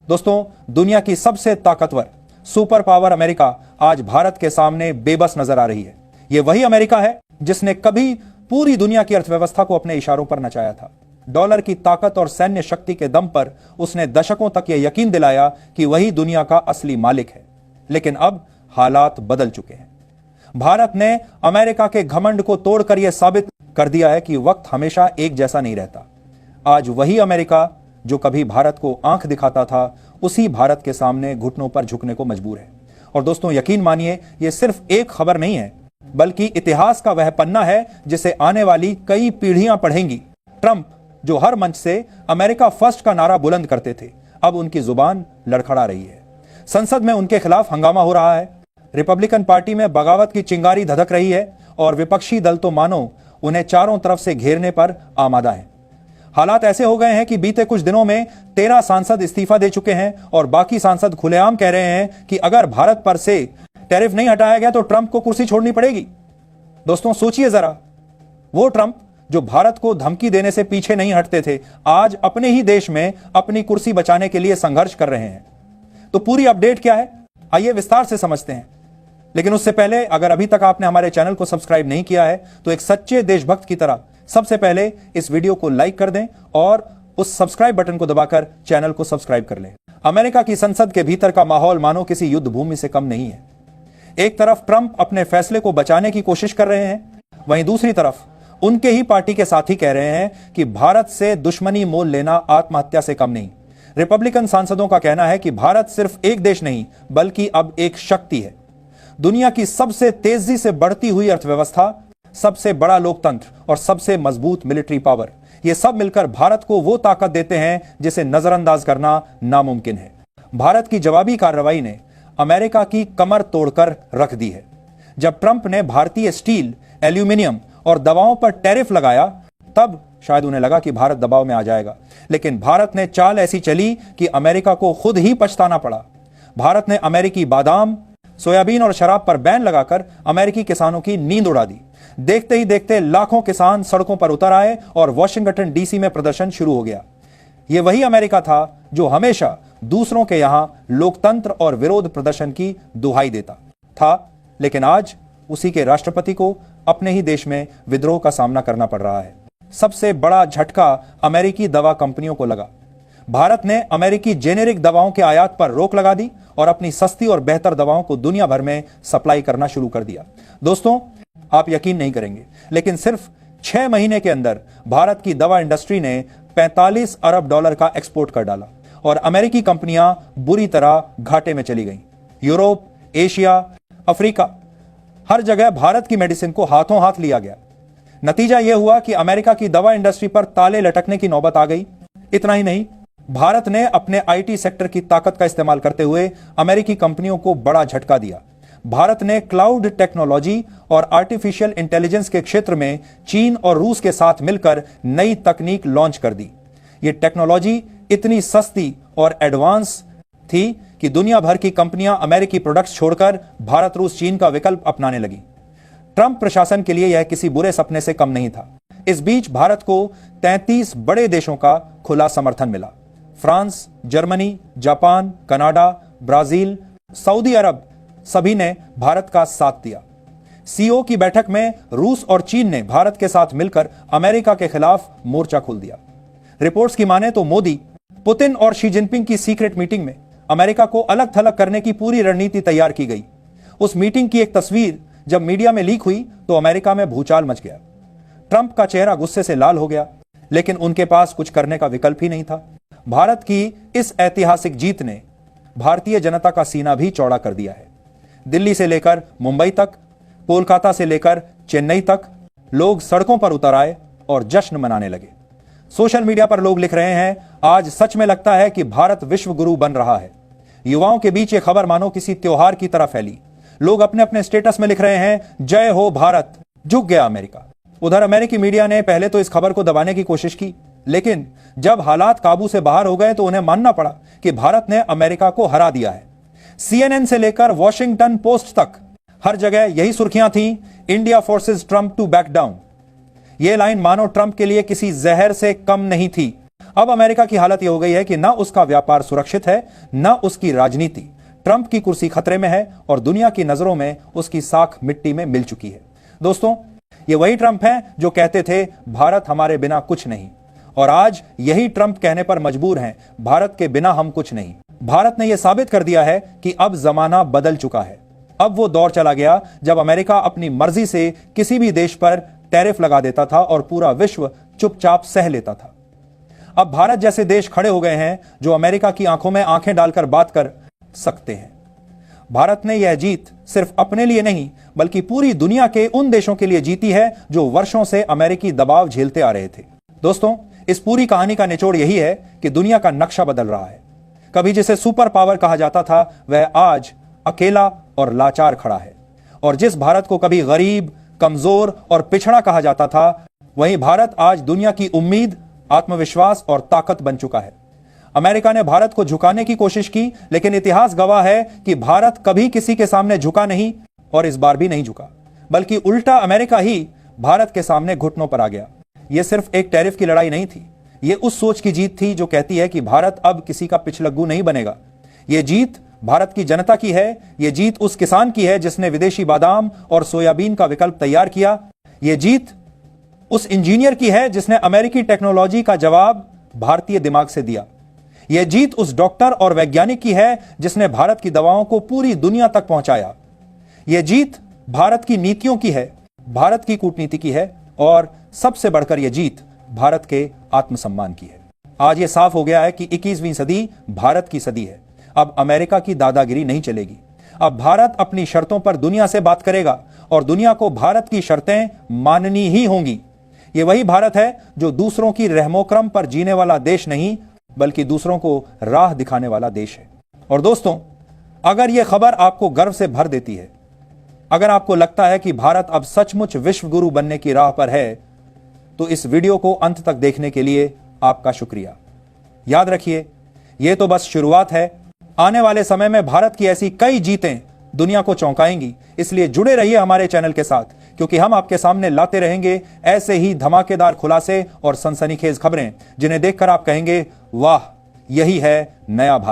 दोस्तों, दुनिया की सबसे ताकतवर सुपर पावर अमेरिका आज भारत के सामने बेबस नजर आ रही है। यह वही अमेरिका है जिसने कभी पूरी दुनिया की अर्थव्यवस्था को अपने इशारों पर नचाया था। डॉलर की ताकत और सैन्य शक्ति के दम पर उसने दशकों तक यह यकीन दिलाया कि वही दुनिया का असली मालिक है। लेकिन अब हालात बदल चुके हैं। भारत ने अमेरिका के घमंड को तोड़कर यह साबित कर दिया है कि वक्त हमेशा एक जैसा नहीं रहता। आज वही अमेरिका जो कभी भारत को आंख दिखाता था, उसी भारत के सामने घुटनों पर झुकने को मजबूर है। और दोस्तों, यकीन मानिए, यह सिर्फ एक खबर नहीं है, बल्कि इतिहास का वह पन्ना है जिसे आने वाली कई पीढ़ियां पढ़ेंगी। ट्रंप, जो हर मंच से अमेरिका फर्स्ट का नारा बुलंद करते थे, अब उनकी जुबान लड़खड़ा रही है। संसद में उनके खिलाफ हंगामा हो रहा है। रिपब्लिकन पार्टी में बगावत की चिंगारी धधक रही है और विपक्षी दल तो मानो उन्हें चारों तरफ से घेरने पर आमादा है। हालात ऐसे हो गए हैं कि बीते कुछ दिनों में 13 सांसद इस्तीफा दे चुके हैं और बाकी सांसद खुलेआम कह रहे हैं कि अगर भारत पर से टैरिफ नहीं हटाया गया तो ट्रंप को कुर्सी छोड़नी पड़ेगी। दोस्तों, सोचिए जरा, वो ट्रंप जो भारत को धमकी देने से पीछे नहीं हटते थे, आज अपने ही देश में अपनी कुर्सी बचाने के लिए संघर्ष कर रहे हैं। तो पूरी अपडेट क्या है, आइए विस्तार से समझते हैं। लेकिन उससे पहले, अगर अभी तक आपने हमारे चैनल को सब्सक्राइब नहीं किया है तो एक सच्चे देशभक्त की तरह सबसे पहले इस वीडियो को लाइक कर दें और उस सब्सक्राइब बटन को दबाकर चैनल को सब्सक्राइब कर लें। अमेरिका की संसद के भीतर का माहौल मानो किसी युद्ध भूमि से कम नहीं है। एक तरफ ट्रंप अपने फैसले को बचाने की कोशिश कर रहे हैं, वहीं दूसरी तरफ उनके ही पार्टी के साथी कह रहे हैं कि भारत से दुश्मनी मोल लेना आत्महत्या से कम नहीं। रिपब्लिकन सांसदों का कहना है कि भारत सिर्फ एक देश नहीं, बल्कि अब एक शक्ति है। दुनिया की सबसे तेजी से बढ़ती हुई अर्थव्यवस्था, सबसे बड़ा लोकतंत्र और सबसे मजबूत मिलिट्री पावर, ये सब मिलकर भारत को वो ताकत देते हैं जिसे नजरअंदाज करना नामुमकिन है। भारत की जवाबी कार्रवाई ने अमेरिका की कमर तोड़कर रख दी है। जब ट्रंप ने भारतीय स्टील, एल्यूमिनियम और दवाओं पर टैरिफ लगाया, तब शायद उन्हें लगा कि भारत दबाव में आ जाएगा। लेकिन भारत ने चाल ऐसी चली कि अमेरिका को खुद ही पछताना पड़ा। भारत ने अमेरिकी बादाम, सोयाबीन और शराब पर बैन लगाकर अमेरिकी किसानों की नींद उड़ा दी। देखते ही देखते लाखों किसान सड़कों पर उतर आए और वॉशिंगटन डीसी में प्रदर्शन शुरू हो गया। यह वही अमेरिका था जो हमेशा दूसरों के यहां लोकतंत्र और विरोध प्रदर्शन की दुहाई देता था, लेकिन आज उसी के राष्ट्रपति को अपने ही देश में विद्रोह का सामना करना पड़ रहा है। सबसे बड़ा झटका अमेरिकी दवा कंपनियों को लगा। भारत ने अमेरिकी जेनेरिक दवाओं के आयात पर रोक लगा दी और अपनी सस्ती और बेहतर दवाओं को दुनिया भर में सप्लाई करना शुरू कर दिया। दोस्तों, आप यकीन नहीं करेंगे, लेकिन सिर्फ 6 महीने के अंदर भारत की दवा इंडस्ट्री ने 45 अरब डॉलर का एक्सपोर्ट कर डाला और अमेरिकी कंपनियां बुरी तरह घाटे में चली गईं। यूरोप, एशिया, अफ्रीका, हर जगह भारत की मेडिसिन को हाथों हाथ लिया गया। नतीजा यह हुआ कि अमेरिका की दवा इंडस्ट्री पर ताले लटकने की नौबत आ गई। इतना ही नहीं, भारत ने अपने आईटी सेक्टर की ताकत का इस्तेमाल करते हुए अमेरिकी कंपनियों को बड़ा झटका दिया। भारत ने क्लाउड टेक्नोलॉजी और आर्टिफिशियल इंटेलिजेंस के क्षेत्र में चीन और रूस के साथ मिलकर नई तकनीक लॉन्च कर दी। यह टेक्नोलॉजी इतनी सस्ती और एडवांस थी कि दुनिया भर की कंपनियां अमेरिकी प्रोडक्ट्स छोड़कर भारत, रूस, चीन का विकल्प अपनाने लगी। ट्रंप प्रशासन के लिए यह किसी बुरे सपने से कम नहीं था। इस बीच भारत को 33 बड़े देशों का खुला समर्थन मिला। France, Germany, Japan, Canada, Brazil, Saudi Arab, सभी ने भारत का साथ दिया। सीओ की बैठक में रूस और चीन ने भारत के साथ मिलकर अमेरिका के खिलाफ मोर्चा खोल दिया। रिपोर्ट्स की माने तो मोदी, पुतिन और शी जिनपिंग की सीक्रेट मीटिंग में अमेरिका को अलग थलग करने की पूरी रणनीति तैयार की गई। उस मीटिंग की एक तस्वीर जब मीडिया में लीक हुई तो अमेरिका में भूचाल मच गया। ट्रंप का चेहरा गुस्से से लाल हो गया, लेकिन उनके पास कुछ करने का विकल्प ही नहीं था। भारत की इस ऐतिहासिक जीत ने भारतीय जनता का सीना भी चौड़ा कर दिया है। दिल्ली से लेकर मुंबई तक, कोलकाता से लेकर चेन्नई तक लोग सड़कों पर उतर आए और जश्न मनाने लगे। सोशल मीडिया पर लोग लिख रहे हैं, आज सच में लगता है कि भारत विश्व गुरु बन रहा है। युवाओं के बीच यह खबर मानो किसी त्योहार की तरह फैली। लोग अपने अपने स्टेटस में लिख रहे हैं, जय हो भारत, झुक गया अमेरिका। उधर अमेरिकी मीडिया ने पहले तो इस खबर को दबाने की कोशिश की, लेकिन जब हालात काबू से बाहर हो गए तो उन्हें मानना पड़ा कि भारत ने अमेरिका को हरा दिया है। CNN से लेकर वॉशिंगटन पोस्ट तक हर जगह यही सुर्खियां थीं, India forces Trump to back down. यह लाइन मानो ट्रंप के लिए किसी जहर से कम नहीं थी। अब अमेरिका की हालत यह हो गई है कि ना उसका व्यापार सुरक्षित है, ना उसकी राजनीति। ट्रंप की कुर्सी खतरे में है और दुनिया की नजरों में उसकी साख मिट्टी में मिल चुकी है। दोस्तों, ये वही ट्रंप हैं जो कहते थे भारत हमारे बिना कुछ नहीं, और आज यही ट्रंप कहने पर मजबूर हैं भारत के बिना हम कुछ नहीं। भारत ने यह साबित कर दिया है कि अब जमाना बदल चुका है। अब वो दौर चला गया जब अमेरिका अपनी मर्जी से किसी भी देश पर टैरिफ लगा देता था और पूरा विश्व चुपचाप सह लेता था। अब भारत जैसे देश खड़े हो गए हैं जो अमेरिका की आंखों में आंखें डालकर बात कर सकते हैं। भारत ने यह जीत सिर्फ अपने लिए नहीं बल्कि पूरी दुनिया के उन देशों के लिए जीती है जो वर्षों से अमेरिकी दबाव झेलते आ रहे थे। दोस्तों, इस पूरी कहानी का निचोड़ यही है कि दुनिया का नक्शा बदल रहा है। कभी जिसे सुपर पावर कहा जाता था वह आज अकेला और लाचार खड़ा है, और जिस भारत को कभी गरीब, कमजोर और पिछड़ा कहा जाता था, वहीं भारत आज दुनिया की उम्मीद, आत्मविश्वास और ताकत बन चुका है। अमेरिका ने भारत को झुकाने की कोशिश की, लेकिन इतिहास गवाह है कि भारत कभी किसी के सामने झुका नहीं और इस बार भी नहीं झुका, बल्कि उल्टा अमेरिका ही भारत के सामने घुटनों पर आ गया। यह सिर्फ एक टैरिफ की लड़ाई नहीं थी, यह उस सोच की जीत थी जो कहती है कि भारत अब किसी का पिछलग्गू नहीं बनेगा। यह जीत भारत की जनता की है, यह जीत उस किसान की है जिसने विदेशी बादाम और सोयाबीन का विकल्प तैयार किया। यह जीत उस इंजीनियर की है जिसने अमेरिकी टेक्नोलॉजी का जवाब भारतीय दिमाग से दिया। यह जीत उस डॉक्टर और वैज्ञानिक की है जिसने भारत की दवाओं को पूरी दुनिया तक पहुंचाया। यह जीत भारत की नीतियों की है, भारत की कूटनीति की है, और सबसे बढ़कर यह जीत भारत के आत्मसम्मान की है। आज यह साफ हो गया है कि 21वीं सदी भारत की सदी है। अब अमेरिका की दादागिरी नहीं चलेगी। अब भारत अपनी शर्तों पर दुनिया से बात करेगा और दुनिया को भारत की शर्तें माननी ही होंगी। यह वही भारत है जो दूसरों की रहमोकरम पर जीने वाला देश नहीं बल्कि दूसरों को राह दिखाने वाला देश है। और दोस्तों, अगर यह खबर आपको गर्व से भर देती है, अगर आपको लगता है कि भारत अब सचमुच विश्व गुरु बनने की राह पर है, तो इस वीडियो को अंत तक देखने के लिए आपका शुक्रिया। याद रखिए, यह तो बस शुरुआत है। आने वाले समय में भारत की ऐसी कई जीतें दुनिया को चौंकाएंगी। इसलिए जुड़े रहिए हमारे चैनल के साथ, क्योंकि हम आपके सामने लाते रहेंगे ऐसे ही धमाकेदार खुलासे और सनसनीखेज खबरें जिन्हें देखकर आप कहेंगे, वाह, यही है नया भारत।